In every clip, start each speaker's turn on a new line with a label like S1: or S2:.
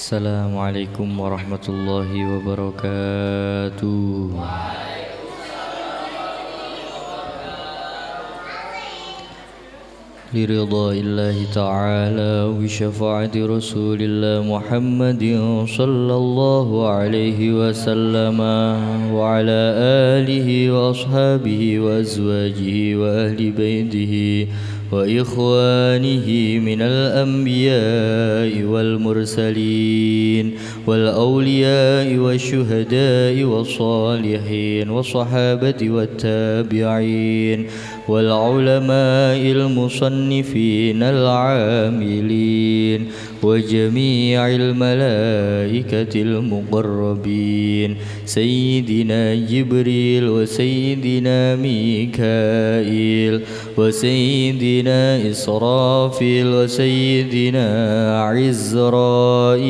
S1: Assalamualaikum warahmatullahi wabarakatuh. لرضا الله تعالى وشفاعة رسول الله محمد صلى الله عليه وسلم وعلى آله وأصحابه وأزواجه وأهل بيته وإخوانه من الأنبياء والمرسلين والأولياء والشهداء والصالحين والصحابة والتابعين والعلماء المصنفين العاملين وجميع الملائكة المقربين سيدنا جبريل وسيدنا ميكائيل وسيدنا إسرافيل وسيدنا عزرائيل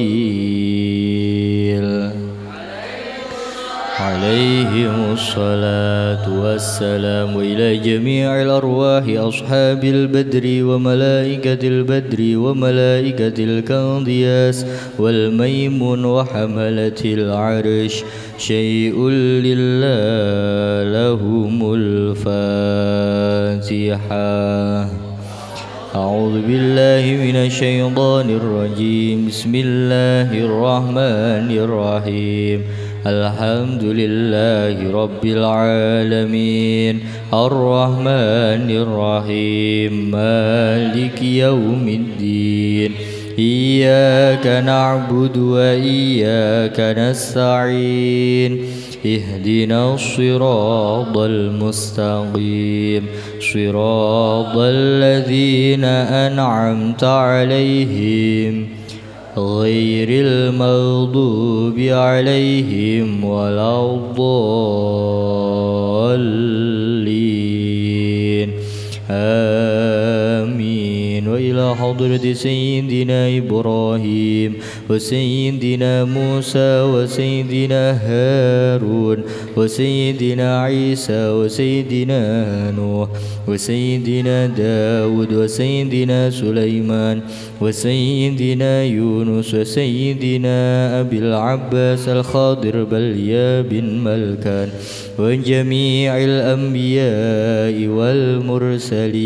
S1: عليهم الصلاة والسلام، وإلى جميع الأرواح أصحاب البدر وملائكة البدر وملائكة الكندياس والميمون وحملة العرش شيء لله لهم الفاتحة. أعوذ بالله من الشيطان الرجيم. بسم الله الرحمن الرحيم. الحمد لله رب العالمين الرحمن الرحيم مالك يوم الدين إياك نعبد وإياك نستعين اهدنا الصراط المستقيم صراط الذين أنعمت عليهم غير المغضوب عليهم ولا الضالين آمين. وإلى حضرة سيدنا إبراهيم وسيدنا موسى وسيدنا هارون وسيدنا عيسى وسيدنا نوح وسيدنا داود وسيدنا سليمان وسيدنا يونس وسيدنا أبي العباس الخضر بليا بن ملكان وجميع الأنبياء والمرسلين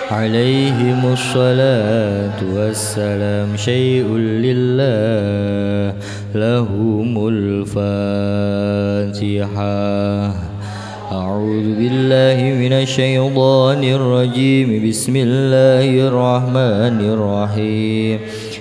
S1: عليهم الصلاة والسلام شيء لله لهم الفاتحة. أعوذ بالله من الشيطان الرجيم. بسم الله الرحمن الرحيم.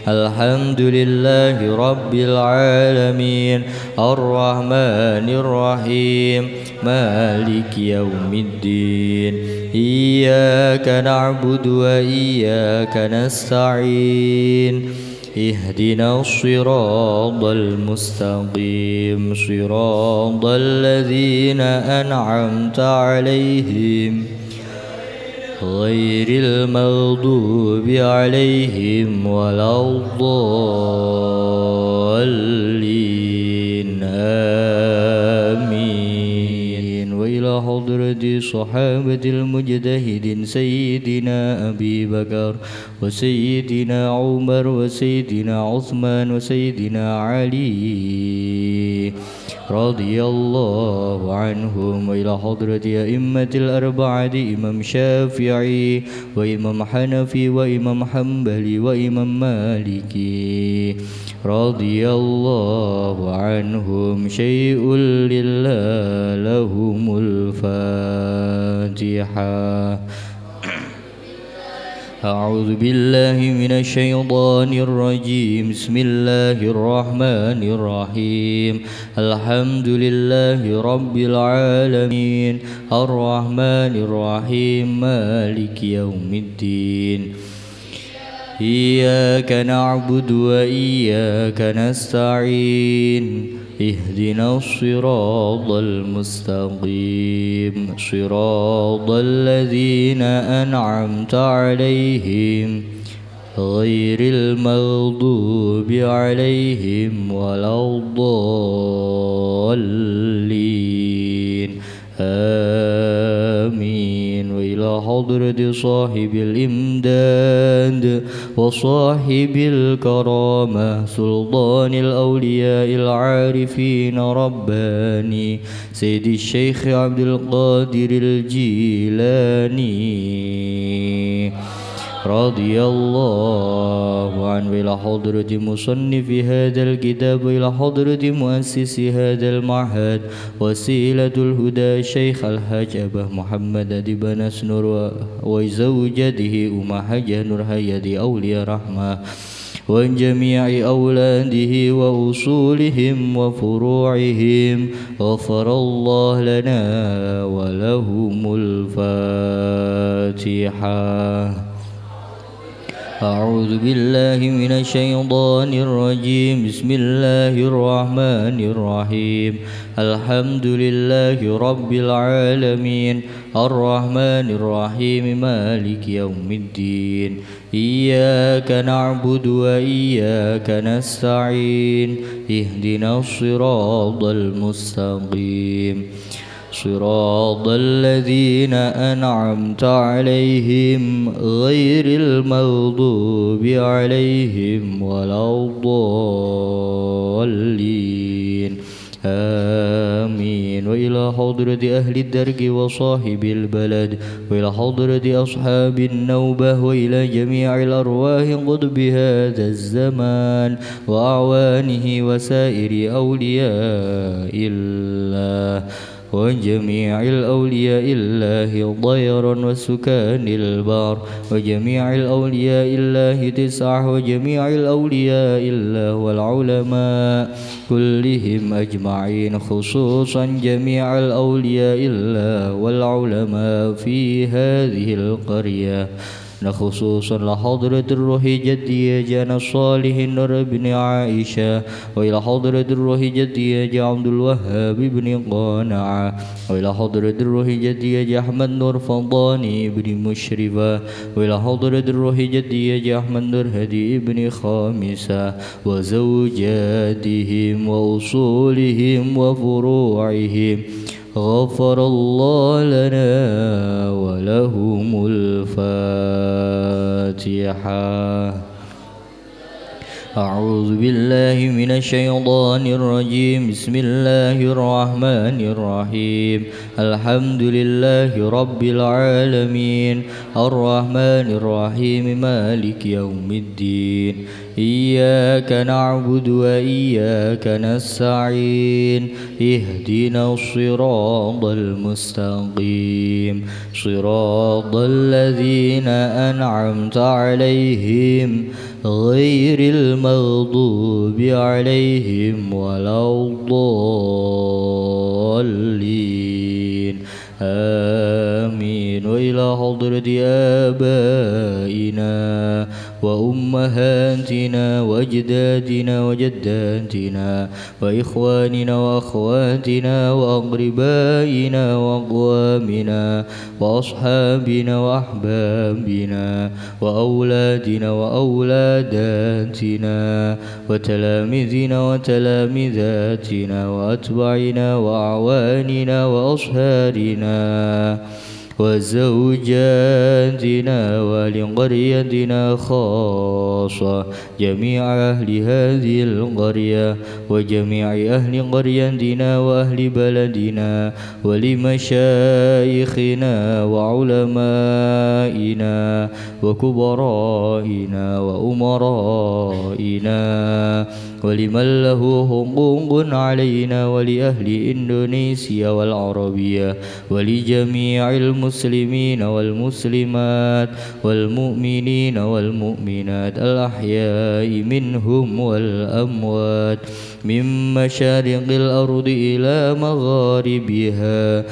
S1: الحمد لله رب العالمين الرحمن الرحيم مالك يوم الدين إياك نعبد وإياك نستعين اهدنا الصراط المستقيم صراط الذين أنعمت عليهم غير المغضوب عليهم ولا الضالين آمين. وإلى حضرة صحابة المجتهدين سيدنا أبي بكر وسيدنا عمر وسيدنا عثمان وسيدنا علي رضي الله عنهم. وإلى حضرة أئمة الأربعة إمام شافعي وإمام حنفي وإمام حنبلي وإمام مالكي رضي الله عنهم شيء لله لهم الفاتحة. أعوذ بالله من الشيطان الرجيم. بسم الله الرحمن الرحيم. الحمد لله رب العالمين الرحمن الرحيم مالك يوم الدين إياك نعبد وإياك نستعين اهدنا الصراط المستقيم صراط الذين أنعمت عليهم غير المغضوب عليهم ولا الضالين آمين. وإلى حضرة صاحب الإمداد وصاحب الكرامة سلطان الأولياء العارفين رباني سيد الشيخ عبد القادر الجيلاني رضي الله عنه، إلى حضرة مصنف هذا الكتاب، إلى حضرة مؤسس هذا المعهد وسيلة الهدى الشيخ الحاج أبا محمد أديب نور وزوجته أم حاجة نور هيدي أولياء رحمة وعن جميع أولاده وأصولهم وفروعهم، غفر الله لنا ولهم الفاتحة. أعوذ بالله من الشيطان الرجيم. بسم الله الرحمن الرحيم. الحمد لله رب العالمين الرحمن الرحيم مالك يوم الدين إياك نعبد وإياك نستعين اهدنا الصراط المستقيم صراط الذين أنعمت عليهم غير المغضوب عليهم ولا الضالين آمين. وإلى حضرة أهل الدرك وصاحب البلد وإلى حضرة أصحاب النوبة وإلى جميع الأرواح قطب هذا الزمان وأعوانه وسائر أولياء الله وجميع الأولياء الله ضيرا وسكان البار وجميع الأولياء الله تسعة وجميع الأولياء الله والعلماء كلهم أجمعين، خصوصا جميع الأولياء الله والعلماء في هذه القرية، خصوصا لحضرة الروح جدي جانا الصالح نور بن عائشة وإلى حضرة الروح جدي عبد الوهاب بن قانع وإلى حضرة الروح جدي أحمد نور فضاني بن مشرفة وإلى حضرة الروح جدي أحمد نور هدي بن خامسة وزوجاتهم وأصولهم وفروعهم، غفر الله لنا ولهم الفاتحة. أعوذ بالله من الشيطان الرجيم. بسم الله الرحمن الرحيم. الحمد لله رب العالمين الرحمن الرحيم مالك يوم الدين إياك نعبد وإياك نستعين اهدنا الصراط المستقيم صراط الذين أنعمت عليهم غير المغضوب عليهم ولا الضالين آمين. وإلى حضرة آبائنا وأمهاتنا وأجدادنا وجداتنا وإخواننا وأخواتنا وأقربائنا وأقوامنا وأصحابنا وأحبابنا وأولادنا وأولاداتنا وتلاميذنا وتلامذاتنا وأتباعنا وأعواننا وأصهارنا وزوجاتنا ولقريتنا خاصة جميع أهل هذه القرية وجميع أهل قريتنا وأهل بلدنا ولمشايخنا وعلمائنا وكبرائنا وأمرائنا ولمن له حقوق علينا ولأهل إندونيسيا والعربية ولجميع المسلمين والمسلمات والمؤمنين والمؤمنات الأحياء منهم والأموات من مشارق الأرض إلى مغاربها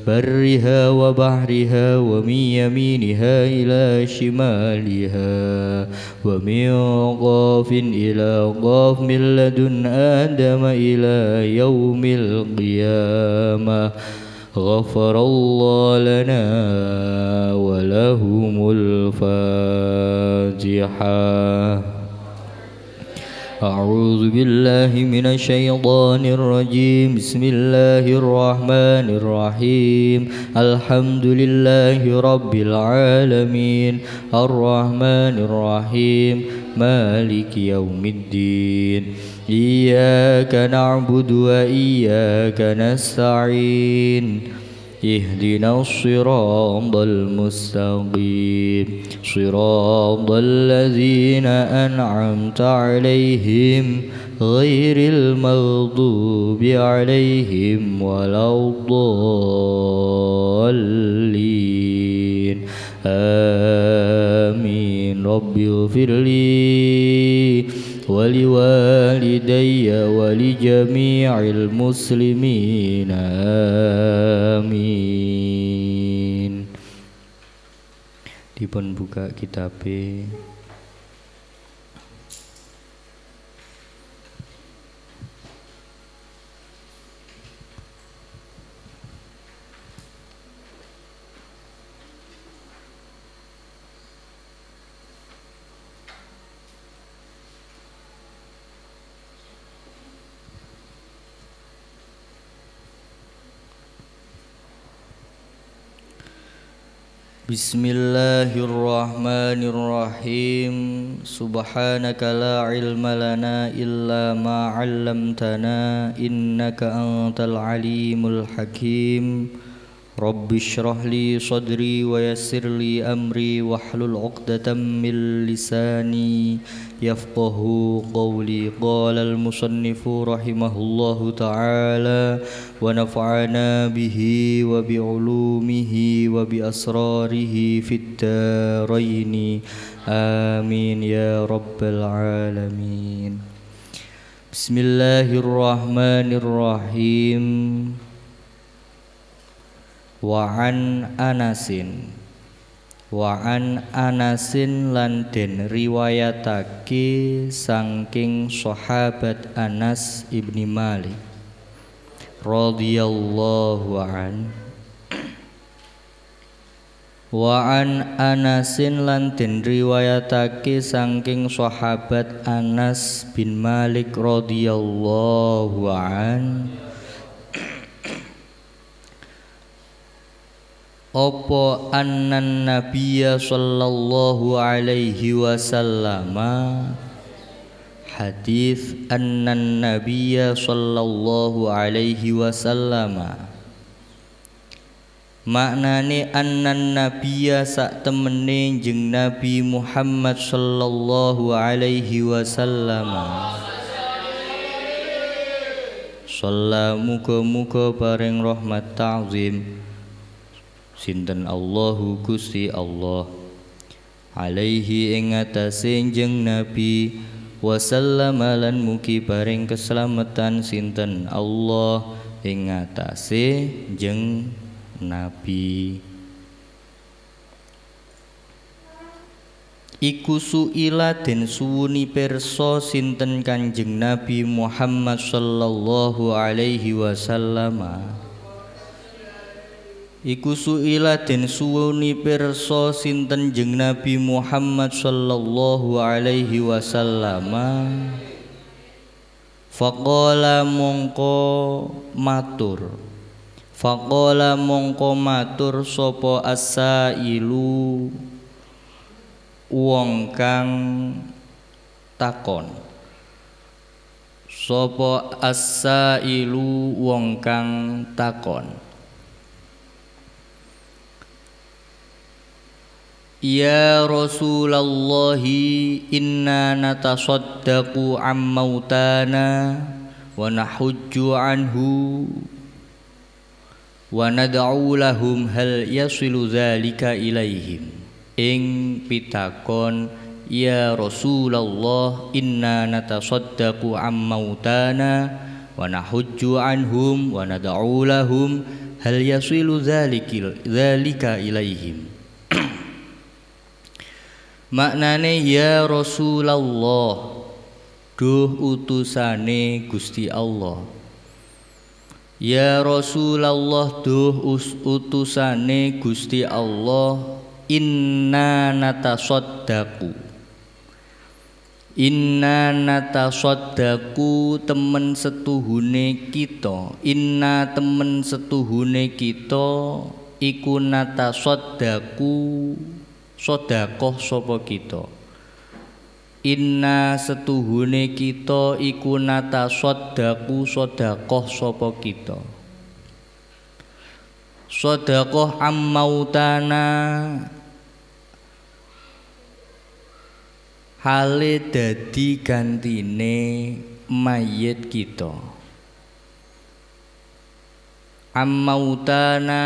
S1: برها وبحرها ومن يمينها إلى شمالها ومن قاف إلى قاف من لدن آدم إلى يوم القيامة، غفر الله لنا ولهم الفاتحة. أعوذ بالله من الشيطان الرجيم بسم الله الرحمن الرحيم الحمد لله رب العالمين الرحمن الرحيم مالك يوم الدين إياك نعبد وإياك نستعين اهدنا الصراط المستقيم صراط الذين أنعمت عليهم غير المغضوب عليهم ولا الضالين آمين رب اغفر لي ولوالدي ولجميع المسلمين آمين. Dipun buka kitabe. Bismillahirrahmanirrahim. Subhanaka la ilma lana illa ma 'allamtana innaka antal alimul hakim. Rabbi shrah li sadri wa yassir li amri wahlul 'uqdatam min lisani yafqahu qawli. Qala al-musannifu rahimahullahu ta'ala wa nafa'ana bihi wa bi 'ulumihi wa bi asrarihi fid daraini amin ya rabbal alamin. Bismillahirrahmanirrahim. Wa an Anasin lan den riwayatake saking sahabat Anas ibni Malik radhiyallahu an. Wa an Anasin lan den riwayatake saking sahabat Anas bin Malik radhiyallahu an. Apa annan nabiyya sallallahu alaihi wasallam, hadis annan nabiyya sallallahu alaihi wasallam, maknane annan nabiyya sak temene jeung Nabi Muhammad sallallahu alaihi wasallam. Sallallahu muga-muga bareng rahmat ta'zim sinten Allahu Gusti Allah alaihi ing atase jeung Nabi wasallama lan mugi bareng keselamatan sinten Allah ing atase jeung Nabi. Iku suila den suwuni pirsa sinten Kanjeng Nabi Muhammad sallallahu alaihi wasallam. Iku suila den suwuni pirsa sinten jeung Nabi Muhammad sallallahu alaihi wasallam. Faqala mongko matur sapa as-sailu wong kang takon. Sapa as-sailu wong kang takon. Ya Rasulullah, inna natasaddaqu am mautana wa nahujju anhu wa nad'u lahum hal yasilu dzalika ilaihim. Ing pitakon, ya Rasulullah, inna natasaddaqu am mautana wa nahujju anhum wa nad'u lahum hal yasilu dzalika ilaihim. Maknane ya Rasulullah, duh utusane Gusti Allah. Ya Rasulullah, duh utusane Gusti Allah. Inna natasaddaqu, Inna natasaddaqu temen setuhune kita. Inna temen setuhune kita iku natasaddaqu sedekah sapa kita. Inna setuhune kita iku natasaddaqu sedekah sapa kita. Sedekah ammautana hale dadi gantine mayit kita. Ammautana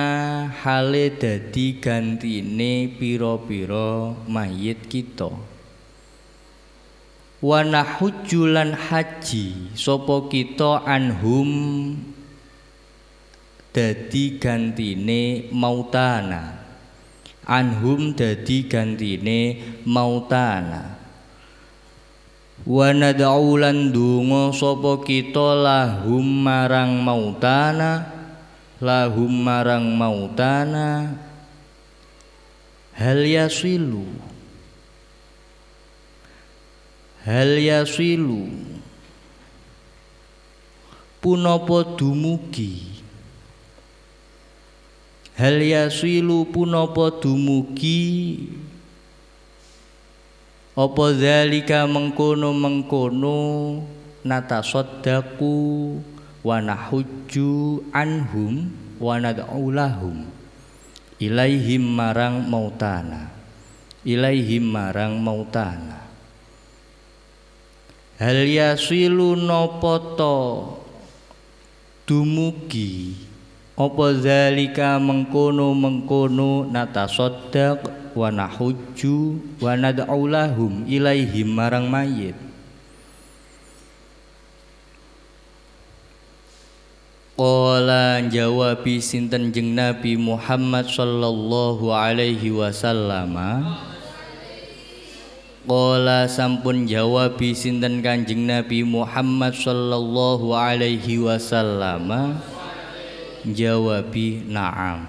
S1: hale dadi gantine pira-pira mayit kita. Wa nahujjulan haji sapa kita anhum dadi gantine mautana. Anhum dadi gantine mautana. Wa nad'u lan donga sapa kita lahum marang mautana. Lahum marang mautana hal yasilu punapa dumugi. Hal yasilu punapa dumugi apa zalika mengkono-mengkono natasaddaqu wa nahujju anhum wa nad'u lahum ilaihim marang mautana. Ilaihim marang mautana. Hal yasilu napa ta dumugi apa zalika mengkono-mengkono natasaddaq wa nahujju wa nad'u lahum ilaihim marang mayit. Qala jawabi sinten jeung Nabi Muhammad sallallahu alaihi wasallam. Qala sampun jawabi sinten Kanjeng Nabi Muhammad sallallahu alaihi wasallam. Jawabi na'am.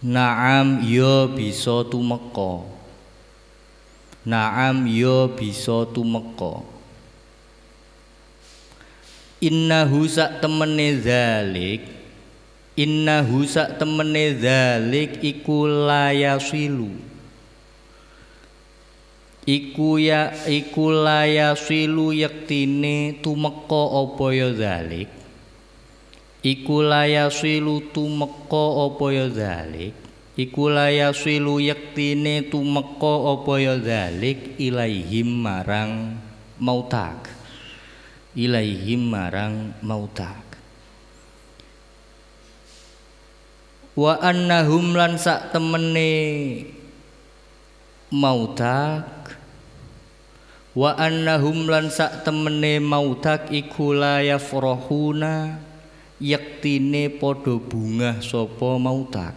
S1: Na'am ya bisa tumeka. Na'am ya bisa tumeka. Innahu sak temene zalik. Innahu sak temene zalik iku layasilu. Iku layasilu yektine tumeka apa ya zalik. Iku layasilu tumeka apa ya zalik. Iku layasilu yektine tumeka apa ya zalik ilaihim marang mautak. Ilaihim marang mautak. Wa annahum lan sak temene mautak. Wa annahum lan sak temene mautak iku la yafrahuna yektine padha bungah sapa mautak.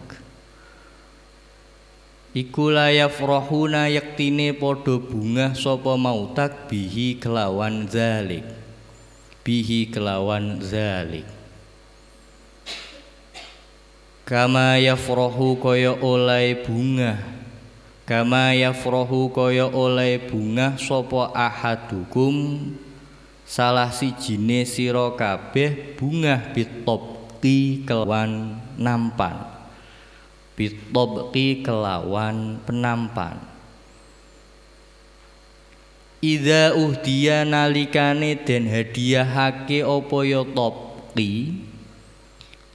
S1: Iku la yafrahuna yektine padha bungah sapa mautak bihi kelawan zalik. Bihi kelawan zalik. Kama yafrahu kaya oleh bungah. Kama yafrahu kaya oleh bungah sapa ahadukum salah sijine sira kabeh bungah bitobqi kelawan nampan. Bitobqi kelawan penampan. Idza uhdiya nalikane den hadiahake apa ya tobqi.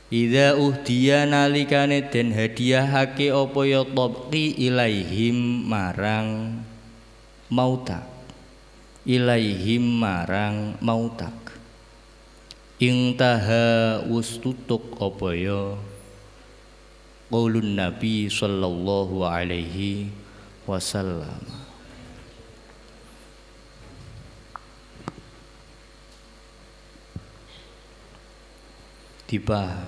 S1: Idza uhdiya nalikane den hadiahake apa ya tobqi ilaihim marang mautak. Ilaihim marang mautak. Intaha ustutuk apa ya qaulun Nabi sallallahu alaihi wasallam. Dipaham.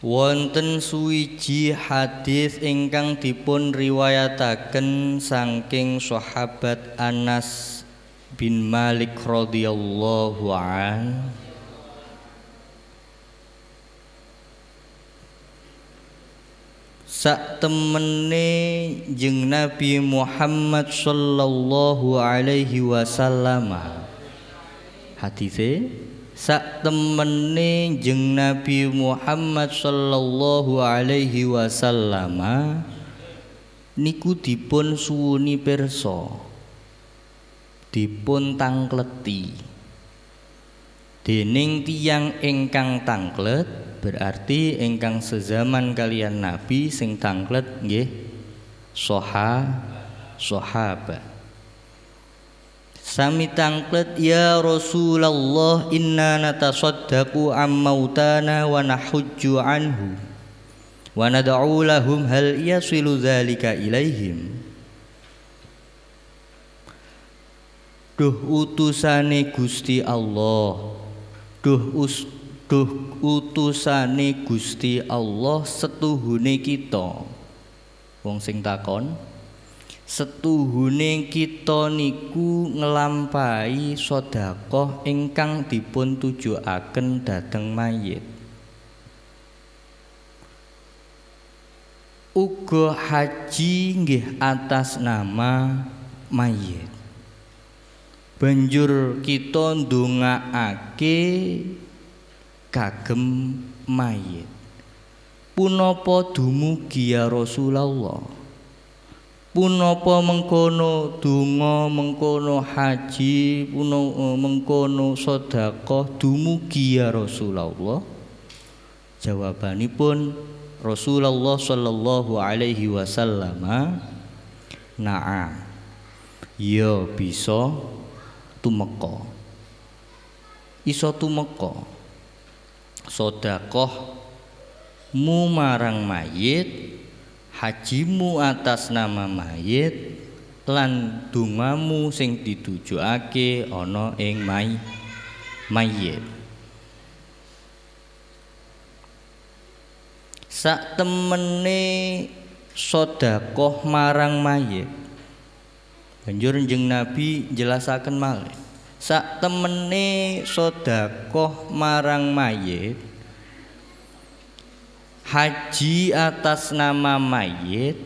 S1: Wonten suwiji hadis ingkang dipun riwayataken saking sahabat Anas bin Malik radhiyallahu an. sak temene jeung Nabi Muhammad sallallahu alaihi wasallam. Hadise sak temene jeung Nabi Muhammad sallallahu alaihi wasallam niku dipun suwuni pirsa, dipun tangkleti dening tiyang ingkang tangklet, berarti ingkang sezaman kalian Nabi sing tangklet nggih sahabat. Sami tangklet, ya Rasulullah inna natasaddaqu am mautana wa nahujju anhu wa nad'u lahum hal yasilu dzalika ilaihim. Duh utusane Gusti Allah, duh utusane Gusti Allah setuhune kita. Wong sing takon, setuhune kita niku nglampahi sedekah ingkang dipun tujuaken dhateng mayit. Uga haji nggih atas nama mayit. Banjur kita ndongaake kagem mayit. Punapa dumugi ya Rasulullah? Punapa mengkono donga, mengkono haji, mengkono sedekah dumugi ya Rasulullah? Jawabanipun Rasulullah sallallahu alaihi wasallam, na'am, ya bisa tumeka, iso tumeka sedekahmu marang mayit, hajimu atas nama mayit, lan dongamu sing ditujukake ana ing mayit. Sak temene sedekah marang mayit, banjur njeng Nabi jelasaken malih, sak temene sedekah marang mayit, haji atas nama mayit,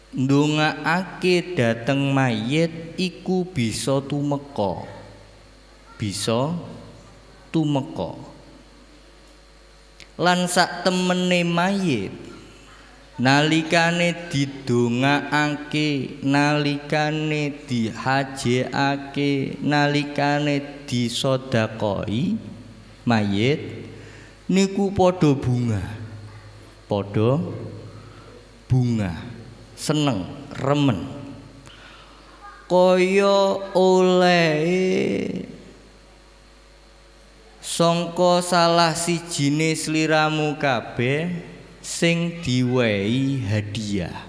S1: ndongaake dhateng mayit iku bisa tumeka. Lan sak temene mayit nalikane didongaake, nalikane dihajekake, nalikane disedekahi mayit niku padha bunga, seneng, remen, kaya oleh sangka salah sijine sliramu kabeh sing diwehi hadiah.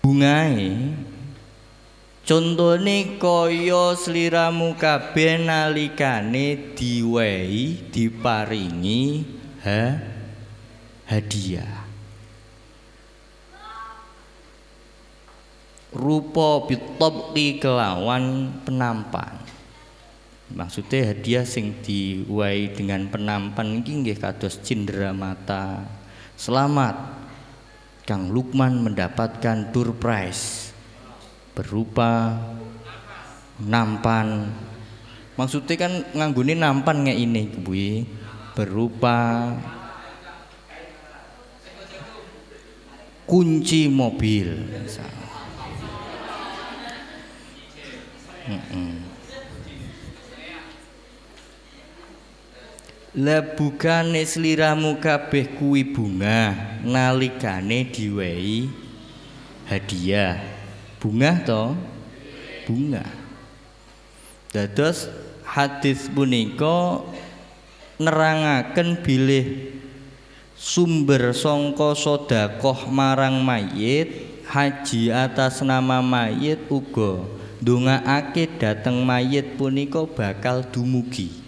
S1: Bungae contone kaya sliramu kabeh nalikane diwehi, diparingi hadiah. Rupa bitabqi kelawan penampan. Maksudnya hadiah sing diwai dengan penampan iki nggih kados cindramata. Selamat Kang Lukman mendapatkan door prize berupa nampan. Maksudnya kan nganggone nampan ngek ini kuwi berupa kunci mobil. Lah bukane sliramu kabeh kuwi bunga nalikane diwehi hadiah. Bunga to? Bunga. Dados hadis punika nerangaken bilih sumber sangka sedekah marang mayit, haji atas nama mayit uga ndongaake dhateng mayit punika bakal dumugi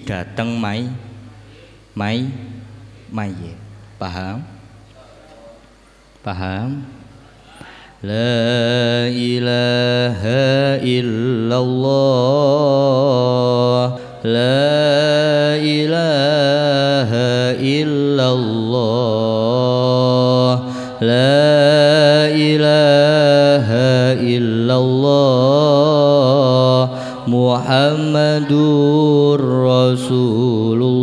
S1: dhateng mayit. Paham? La ilaha illallah, la ilaha illallah. ilaha illallah Muhammadur Rasulullah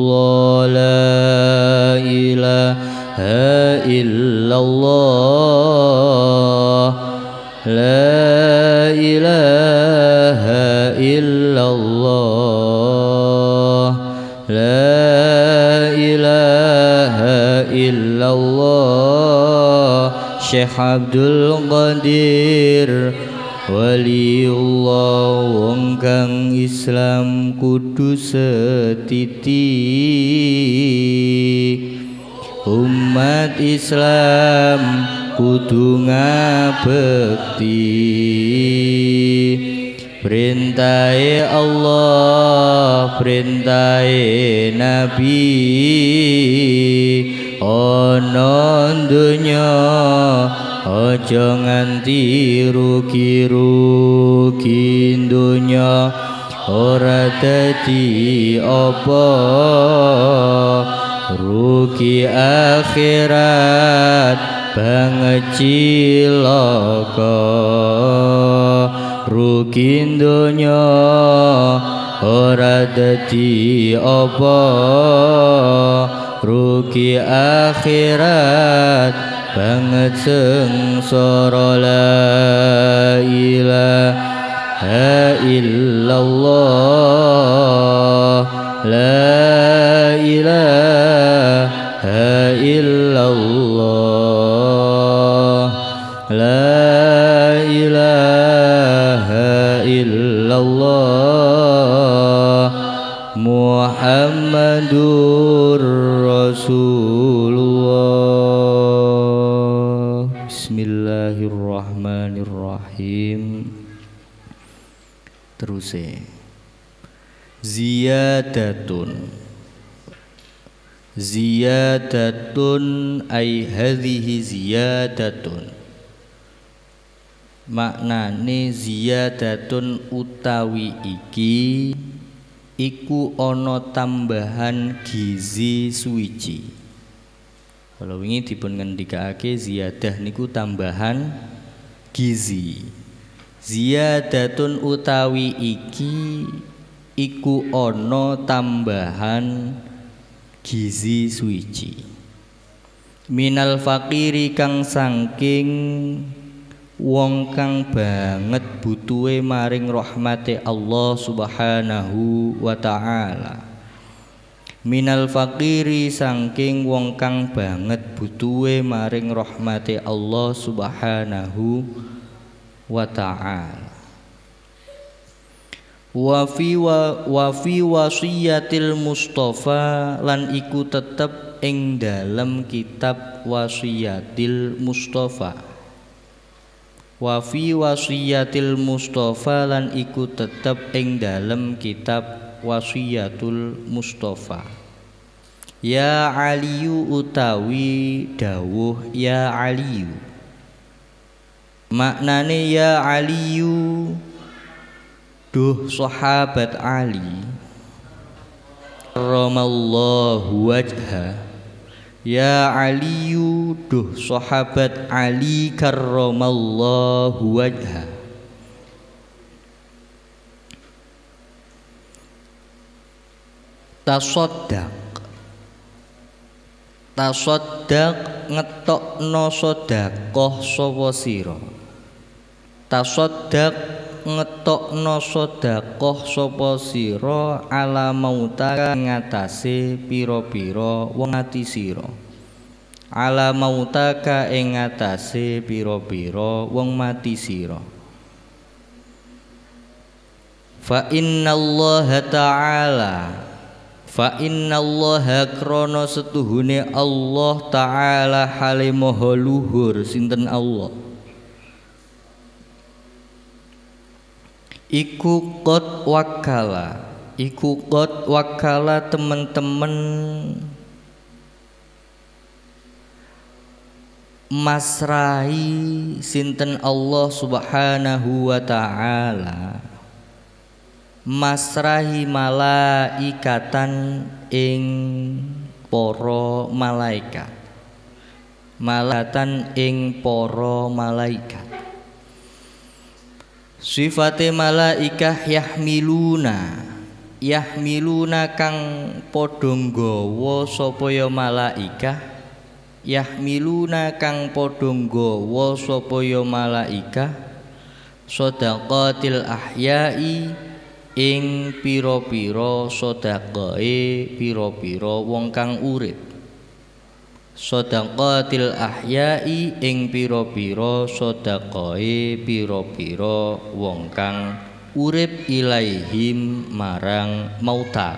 S1: la ilaha illallah la ilaha illallah la ilaha illallah Syekh Abdul Qadir Waliullah wong kang Islam kudu setiti umat Islam kudu ngabekti perintahe Allah perintahe Nabi ana donya aja nganti rugi-rugi donya ora dadi apa rugi akhirat banget cilaka rugi donya ora dadi apa rugi akhirat banget sengsara la ilaha illallah la ilaha illallah la ilaha illallah Muhammadur Rasulullah. Bismillahirrahmanirrahim. Terus ziyadatun ay hadhihi ziyadatun maknane ziyadatun utawi iki iku ana tambahan gizi suwiji. Kalau wingi dipun ngendikake ziyadah niku tambahan gizi. Ziyadatun utawi iki iku ana tambahan gizi suwiji. Minal fakiri kang saking wong kang banget butuhe maring rahmate Allah Subhanahu wa ta'ala. Minal fakiri saking wong kang banget butuhe maring rahmate Allah Subhanahu wa ta'ala. Wa fi wasiyatil Mustafa lan iku tetep ing dalem kitab wasiyatil Mustafa. Wa fi wasiyatil Mustafa lan iku tetep ing dalem kitab wasiyatul Mustafa. Ya Aliyu utawi dawuh ya Aliyu. Maknane ya Aliyu duh sahabat Ali karramallahu wajha. Ya Aliyu duh sahabat Ali karramallahu wajha. Tasoddaq ngetokno sedekah sapa sira. Tasoddaq ngetokno sedekah sapa sira ala mauta ngatasé pira-pira wong ati sira. Ala mautaka ing ngatasé pira-pira wong mati sira. Fa innallaha ta'ala fa innallaha krana setuhune Allah ta'ala hale maha luhur sinten Allah iku qad wakala temen-temen masrahi sinten Allah Subhanahu wa ta'ala masrahi malaikatan ing para malaikat malatan ing para malaikat Sifate malaikah yahmiluna kang padha nggawa sapa ya malaikah, yahmiluna kang padha nggawa sapa ya malaikah shadaqatil ahya'i ing pira-pira sedekahe pira-pira wong kang urip. Shadaqatil ahya'i ing pira-pira sedekahe pira-pira wong kang urip ilaihim marang mautak,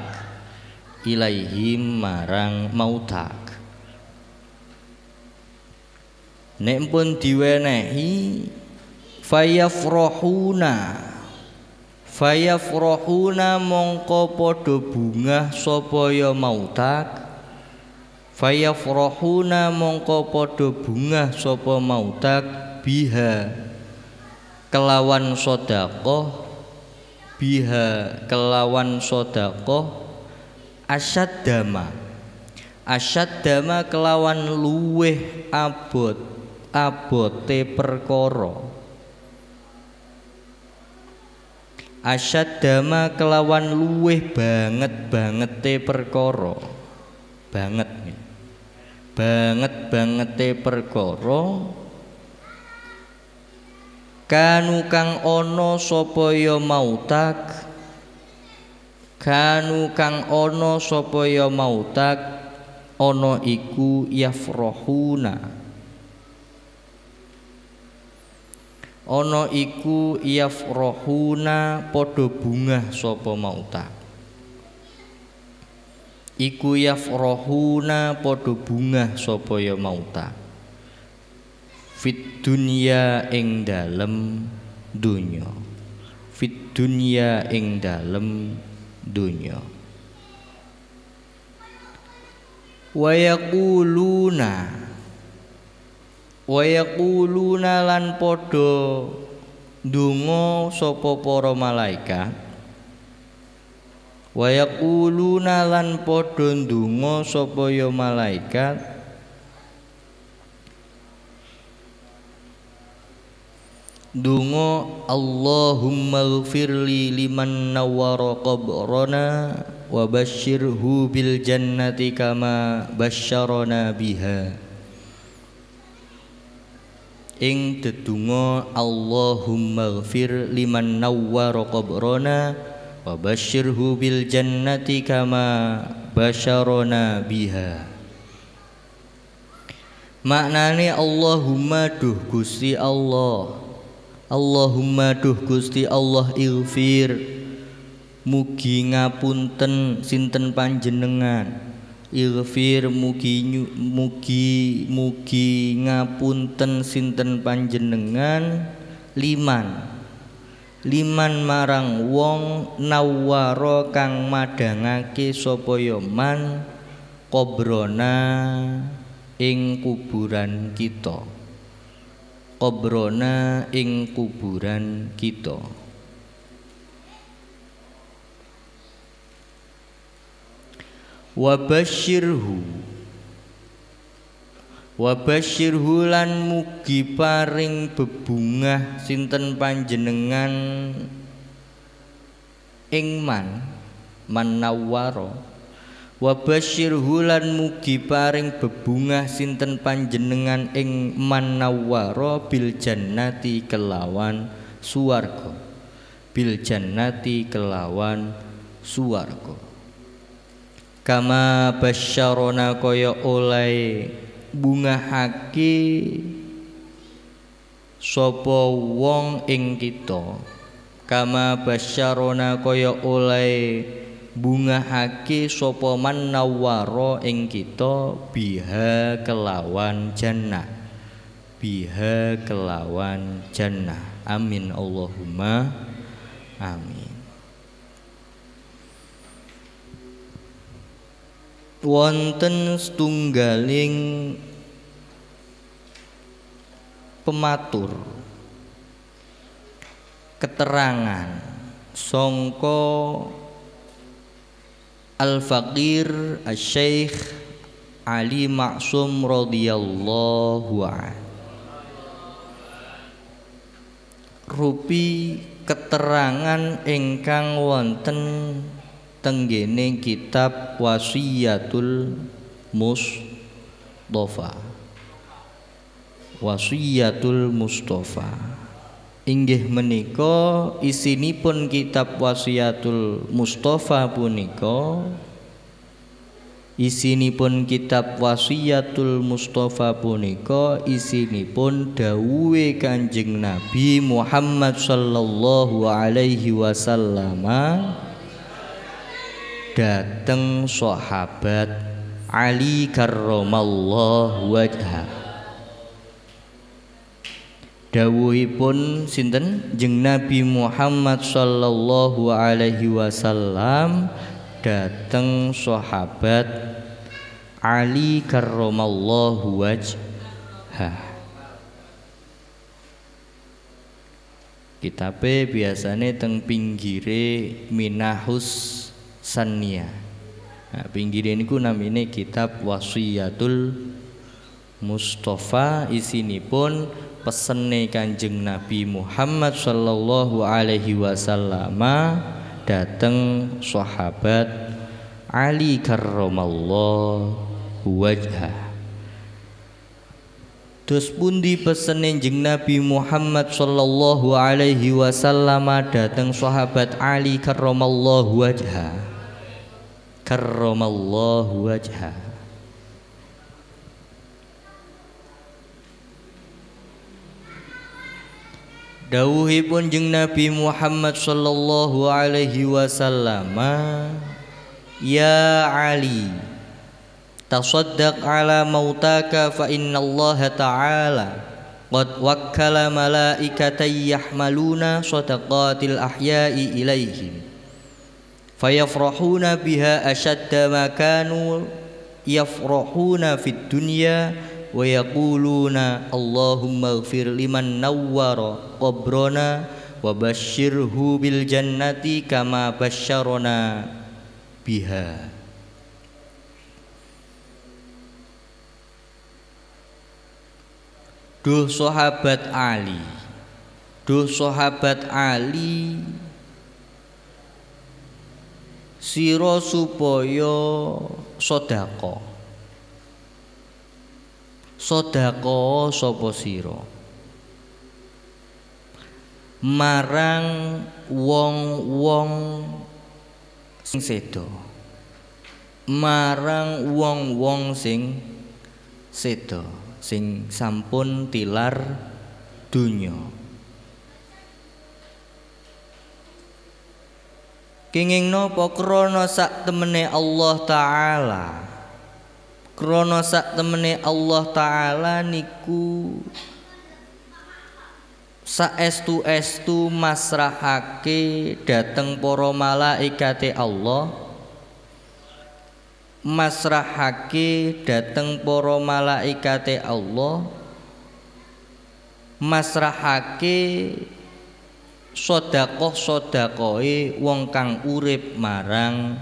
S1: ilaihim marang mautak. Nek pun diwenehi fayafrahuna mongko padha bungah sapa ya mautak, fayafrahuna mongko padha bungah sapa mautak biha kelawan sedekah, biha kelawan sedekah asyadama kelawan luweh abote perkara, asyadama kelawan luweh bangete perkara, bangete perkara kanu kang ana sapa ya mautak, kanu kang ana sapa ya mautak ana iku yafrahuna, ana iku yafrahuna padha bungah sapa mautak, iku yafrahuna padha bungah sapa ya mautak fit dunya ing dalem dunya, fit dunya ing dalem dunya. Wa yaquluna lan padha ndonga sapa para malaikat, wa yaquluna lan padha ndonga sapa ya malaikat ndonga Allahumma ighfirli liman nawwara qabrana wa basyirhu bil jannati kama basyarana biha. Ing dedonga Allahumma ighfir liman nawwara qabrana wa basyirhu bil jannati kama basyarana biha. Maknane Allahumma duh Gusti Allah, Allahumma duh Gusti Allah ighfir mugi ngapunten sinten panjenengan, ighfir mugi ngapunten sinten panjenengan liman marang wong nawwara kang madhangake sapa ya man qabrona ing kuburan kita, qabrona ing kuburan kita. Wa basyirhu lan mugi paring bebungah sinten panjenengan ing man nawwara, wa basyirhu lan mugi paring bebungah sinten panjenengan ing man nawwara bil jannati kelawan suwarga, bil jannati kelawan suwarga. Kama basyarona kaya oleh bungahake sapa wong ing kita, kama basyarona kaya oleh bungahake sapa man nawwara ing kita biha kelawan jannah, biha kelawan jannah. Amin Allahumma amin. Wonten setunggaling pematur keterangan sangka Al-Faqir Asy-Syaikh Ali Maksum radhiyallahu anhu. Rupi keterangan ingkang wonten tenggene kitab Wasiyatul Mustafa. Wasiyatul Mustafa inggih menika isinipun kitab Wasiyatul Mustafa punika. Isinipun kitab Wasiyatul Mustafa punika isinipun dawuhe Kanjeng Nabi Muhammad sallallahu alaihi wasallam dateng sahabat Ali karramallahu wajha. Dawuhipun sinten? Jeng Nabi Muhammad sallallahu alaihi wasallam dateng sahabat Ali karramallahu wajhah. Kitabe biasane teng pinggire Minahus Sannia. Nah, pinggire niku namine kitab Wasiyatul Mustafa, isinipun pesene Kanjeng Nabi Muhammad sallallahu alaihi wasallam dateng sahabat Ali karramallahu wajhah. Dos pundi pesene Kanjeng Nabi Muhammad sallallahu alaihi wasallam dateng sahabat Ali karramallahu wajhah. Karramallahu wajhah. Dawuhipun Jeng Nabi Muhammad sallallahu alaihi wasallam, ya Ali, tasaddaq ala mautaka fa innallaha ta'ala qad wakkala malaikatan yahmaluna sadaqatil ahya'i ilaihim fayafrahuna biha ashadda ma kanu yafrahuna fid dunya wa yaquluna Allahumma ighfir liman nawwara qabrana wa basyirhu bil jannati kama basyarana biha. Duh sahabat Ali, duh sahabat Ali, sira supaya sedekah. Sedekah sapa sira marang wong-wong sing sedo, marang wong-wong sing sedo sing sampun tilar donya. Kenging napa? Krana sak temene Allah Ta'ala. Krana sak temene Allah Ta'ala niku saestu-estu masrahake dateng para malaikate Allah, masrahake dateng para malaikate Allah, masrahake sedekah-sedekahe wong kang urip marang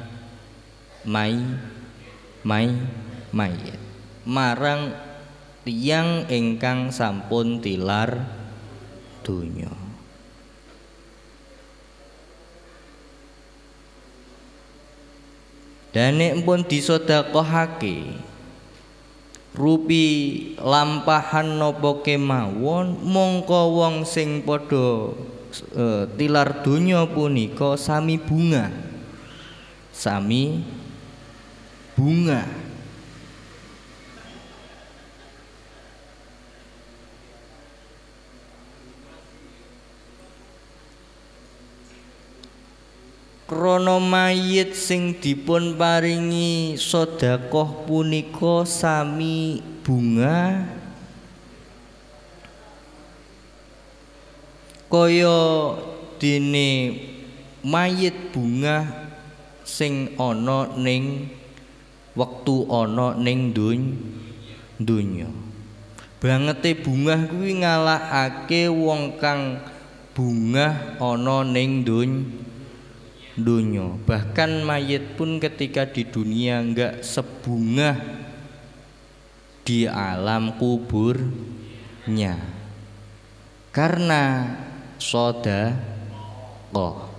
S1: mayit, marang tiyang ingkang sampun tilar donya. Dene pun disedekahake rupi lampahan napa kemawon, mongko wong sing padha tilar donya punika sami bunga, sami bunga. Krana mayit sing dipun paringi sedekah punika sami bunga, kaya dene mayit bunga sing ana ning wektu ana ning donya. Bangete bungah kuwi ngalahake wong kang bungah ana ning donya. Bahkan mayit pun ketika di dunia enggak sebungah di alam kuburnya, karena teko.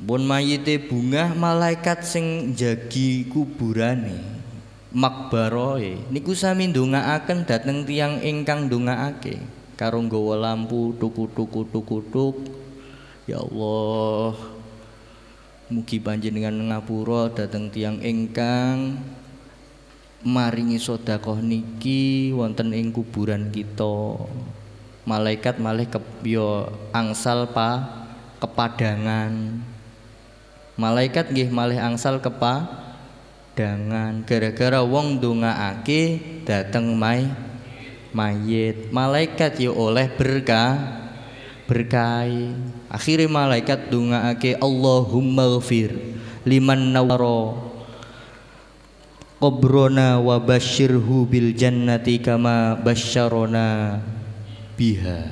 S1: Pun mayite bungah malaikat sing njagi kuburane makbaroe niku sami ndongaaken dhateng tiyang ingkang ndongaake karo nggawa lampu tuk-tuk. Ya Allah, mugi panjenengan ngapura dhateng tiyang ingkang maringi sedekah niki wonten ing kuburan kita. Malaikat malih angsal kepadangan. Malaikat nggih malih angsal kepadangan gara-gara wong ndongaake dhateng mayit. Malaikat ya oleh berkah. Akhire malaikat ndongaake Allahumma ghfir liman nawara qabrona wa basyirhu bil jannati kama basyarona biha.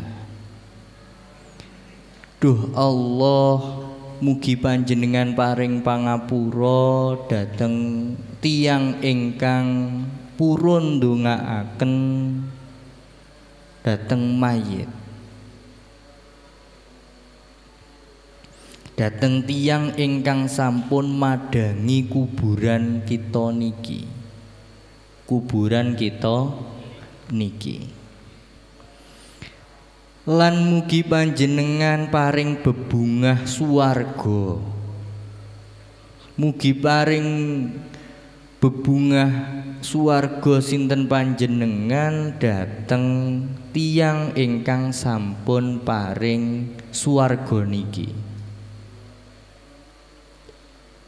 S1: Duh Allah, mugi panjenengan paring pangapura dhateng tiyang ingkang purun ndongaaken dhateng mayit, dhateng tiyang ingkang sampun madangi kuburan kita niki. Lan mugi panjenengan paring bebungah swarga. Mugi paring bebungah swarga sinten panjenengan dhateng tiyang ingkang sampun paring swarga niki.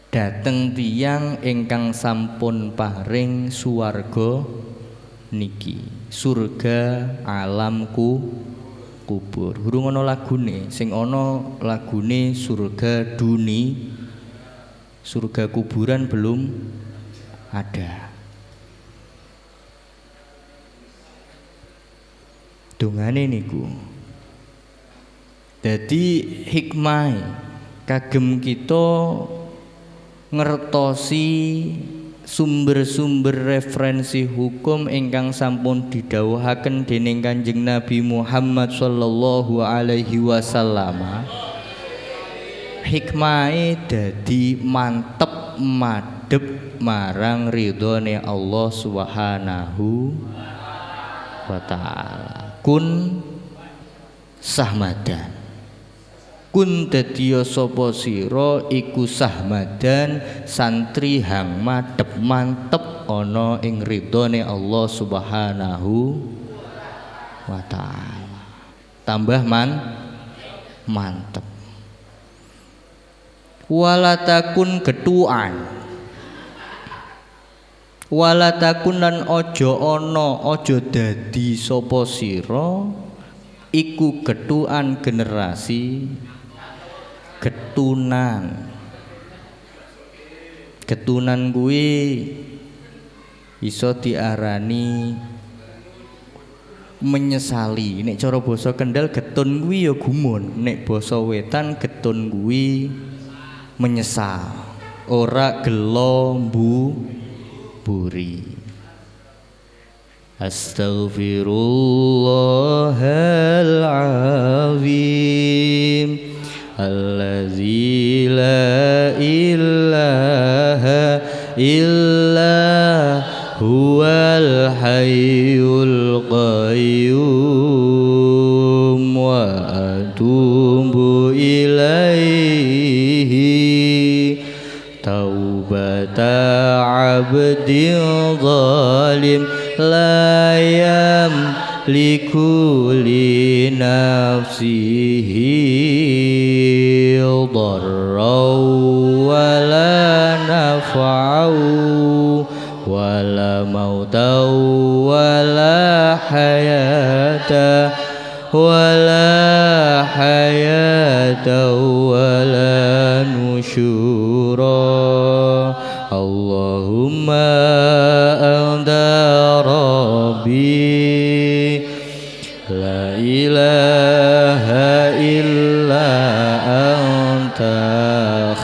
S1: Dhateng tiyang ingkang sampun paring swarga niki, surga alam kubur. Hurung ana lagune, sing ana lagune surga surga kuburan belum ada. Dongane niku dadi hikmah kagem kita ngertosi sumber-sumber referensi hukum ingkang sampun didhawuhaken dening Kanjeng Nabi Muhammad sallallahu alaihi wasallam. Hikmahe dadi mantep madhep marang ridhone Allah Subhanahu wa taala. Kun sahmadan, kun dadiya sapa sira iku sahmadan santri hang madhep mantep ana ing ridhone Allah Subhanahu wa taala. Tambah mantep. Walatakun getuan, walatakun lan aja dadi sapa sira iku getuan generasi getunan kuwi iso diarani menyesali. Nek cara basa Kendal getun kuwi ya gumun, nek basa wetan getun kuwi menyesal, ora gelo buri. Astaghfirullahalazim allazi la ilaha illa huwal hayyul qayyum wa atubu ilaihi taubata abdin zalim la yamliku li nafsihi darran wala naf'an wala mautan wala hayata wala nusyura. Allahumma anta rabbi la ilaha illa anta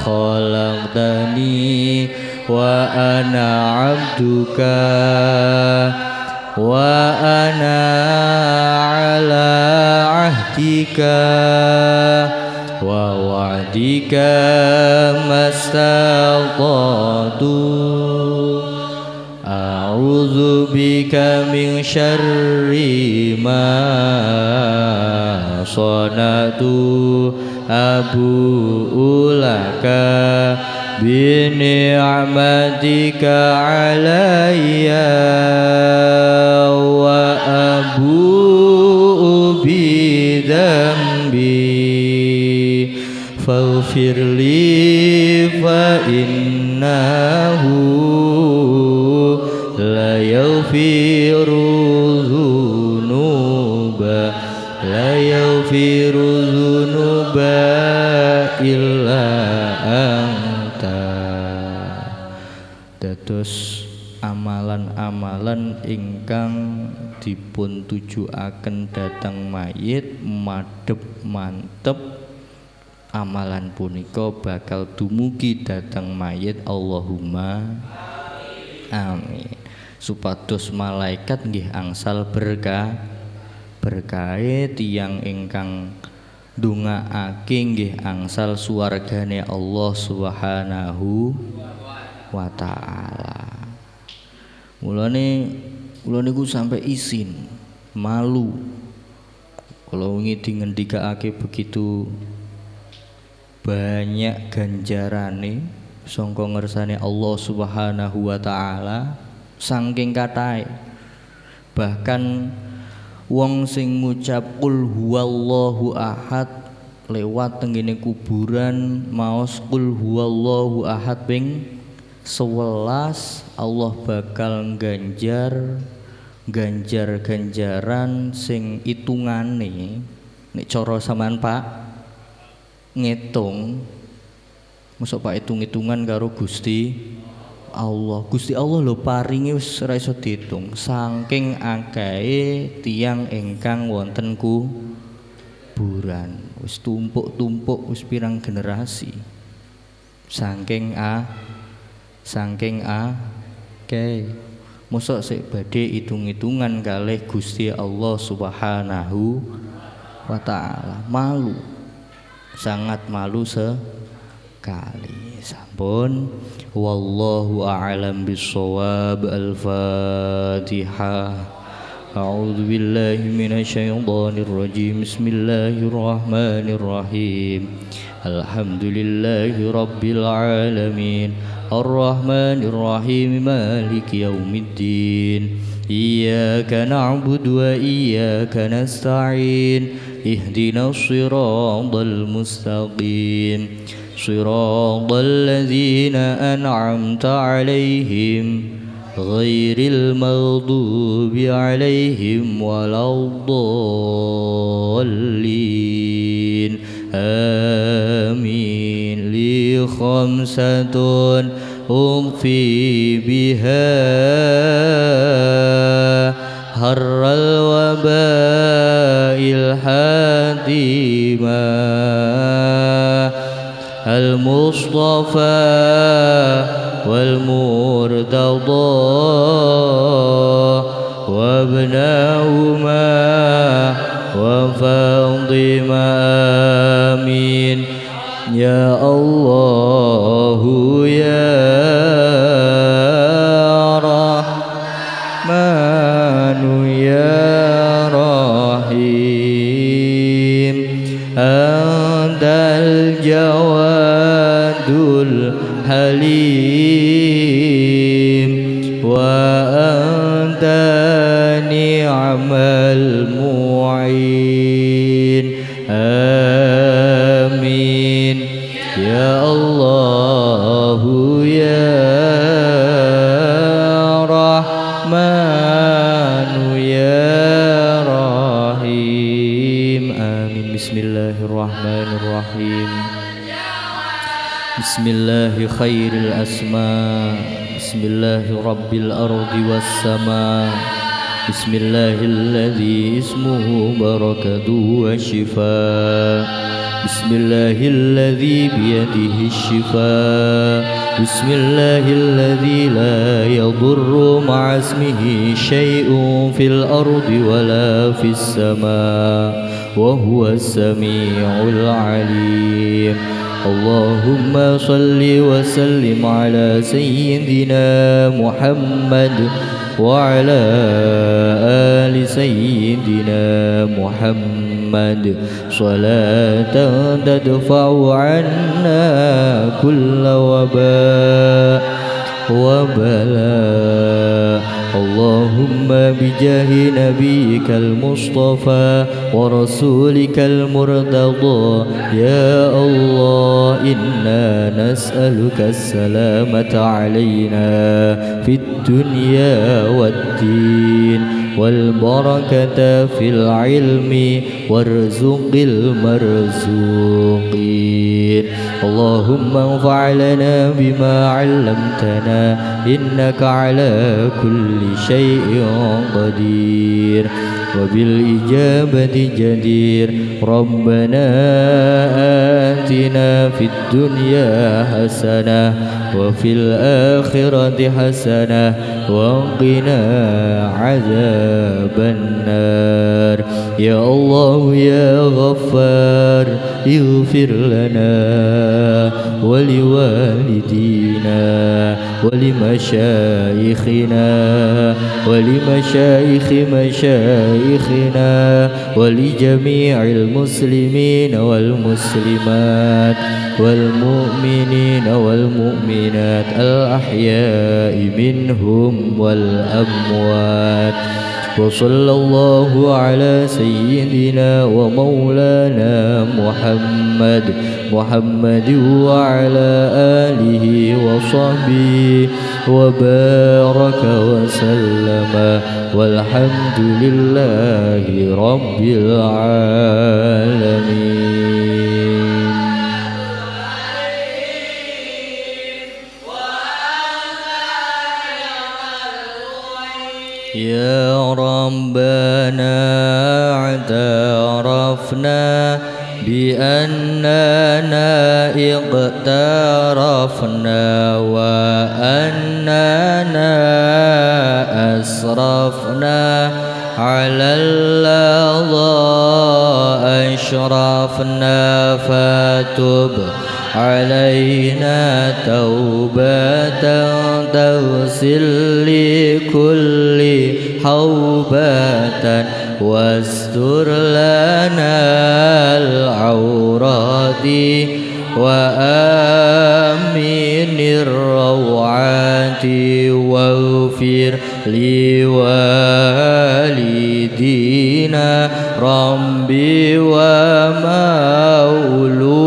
S1: khalaqtani wa ana abduka wa ana ووعدك ما استطعت أعوذ بك من شر ما صنعت أبوء لك بنعمتك علي وأبوء بذنبي فاغفر لي فإنه لا يغفر الذنوب illa anta. Dados amalan-amalan ingkang dipun tujuaken dhateng mayit madhep mantep, amalan punika bakal dumugi dhateng mayit. Allahumma amin. Supados malaikat nggih angsal berkah tiyang ingkang ndongaake nggih angsal suwargane Allah Subhanahu wa taala. Mulane kula niku sampai isin malu kalau wingi dingendikake begitu banyak ganjarane sangka ngersane Allah Subhanahu wa taala, saking katahe bahkan wong sing ngucap qul huwallahu ahad lewat tengene kuburan maos qul huwallahu ahad ping 11 Allah bakal ganjaran sing itungane nek cara sampean Pak ngitung mosok Pak hitung-hitungan karo Gusti Allah lho paringi wis ora iso diitung saking akehe tiyang ingkang wonten kuburan, wis tumpuk-tumpuk wis pirang generasi saking akeh mosok sik badhe hitung-hitungan kalih Gusti Allah Subhanahu wa taala. Malu, sangat malu sekali. Sampun, wallahu a'lam bissawab. Al-Fatihah. A'udzu billahi minasyaitonir rajim. Bismillahirrahmanirrahim. Alhamdulillahi rabbil alamin. Ar-Rahmanir Rahim. Maliki yaumiddin. Iyyaka na'budu wa iyyaka nasta'in. Ihdinas siratal mustaqim. صراط الذين أنعمت عليهم غير المغضوب عليهم ولا الضالين آمين. لي خمسة أخفي بها حر الوباء الحاتمة المصطفى والمرتضى وابنهما وفاطمة آمين. يا الله يا رحمن يا رحيم أنت الجواد الحليم وأنت نعم المعين آمين. يا الله يا رحمن يا رحيم آمين. بسم الله الرحمن الرحيم. بسم الله خير الأسماء. بسم الله رب الأرض والسماء. بسم الله الذي اسمه بركة وشفاء. بسم الله الذي بيده الشفاء بسم الله الذي لا يضر مع اسمه شيء في الأرض ولا في السماء وهو السميع العليم اللهم صل وسلم على سيدنا محمد وعلى آل سيدنا محمد صلاة تدفع عنا كل وباء وبلاء اللهم بجاه نبيك المصطفى ورسولك المرتضى يا الله إنا نسألك السلامة علينا في الدنيا والدين والبركة في العلم وارزق المرزوقين اللهم انفع لنا بما علمتنا إنك على كل شيء قدير وبالإجابة جدير ربنا آتنا في الدنيا حسنة وفي الآخرة حسنة وقنا عذاب النار يا الله يا غفار اغفر لنا ولوالدينا ولمشايخنا ولمشايخ مشايخنا ولجميع المسلمين والمسلمات والمؤمنين والمؤمنات الأحياء منهم والأموات وصلى الله على سيدنا ومولانا محمد وعلى آله وصحبه وبارك وسلم والحمد لله رب العالمين. يا ربنا اعترفنا بأننا اقترفنا وأننا أسرفنا على اللظى أشرفنا فتب علينا توبة تغسل لكل حوبة واستر لنا العورات وآمن الروعات واغفر لوالدينا ربي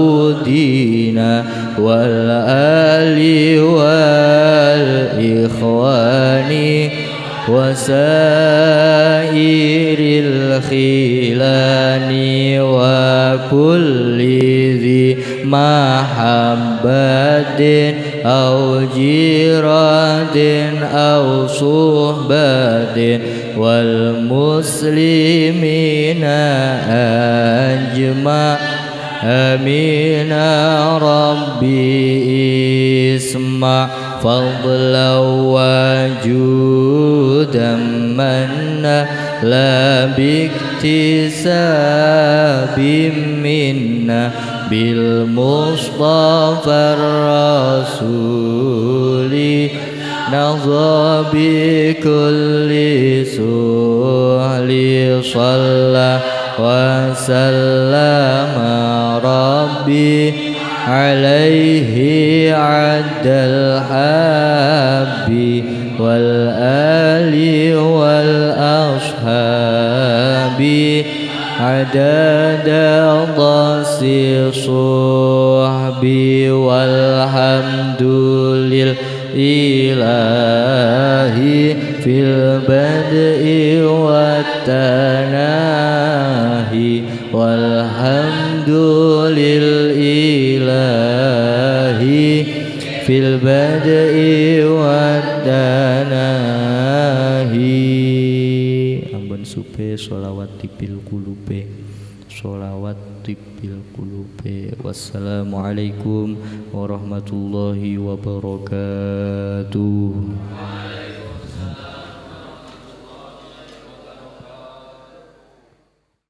S1: ومولودينا والآل والإخوان وسائر الخلان وكل ذي محبة أو جيرة أو صحبة والمسلمين أجمع آمين ربي اسمع فضلا وجودا منا لا باكتساب منا بالمصطفى الرسول نظى بكل سهل صلى وسلم ربي عليه عد الحب والآل والأصحاب عدد ضس صحبي والحمد لله في البدء والتناهي والحمد لله في البدء والتناهي. Ampun supe sholawat tipil kulube sholawat tibbil qulubi. Wassalamualaikum warahmatullahi wabarakatuh.